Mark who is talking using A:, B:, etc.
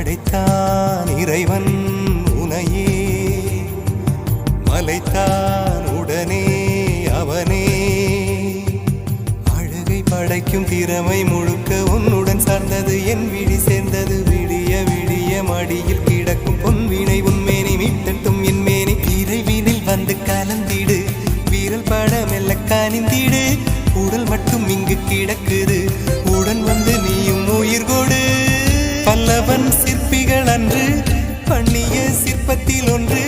A: படைத்தான் இறைவன் உனையே, மலைத்தான் உடனே அவனே. அழகை படைக்கும் திறமை முழுக்க உன்னுடன் சார்ந்தது, என் விழி சேர்ந்தது. விடிய விடிய மடியில் கிடக்கும் பொன்வினை உன்மேனி மீட்டட்டும் என் மேனி. இறைவினில் வந்து கலந்திடு, வீரல் பட மெல்ல காணிந்திடு. உடல் மட்டும் இங்கு கிடக்குது, உடன் வந்து நீயும் உயிர் கொடு. பல்லவன் சிற்பிகள் அன்று பண்ணிய சிற்பத்தில் ஒன்று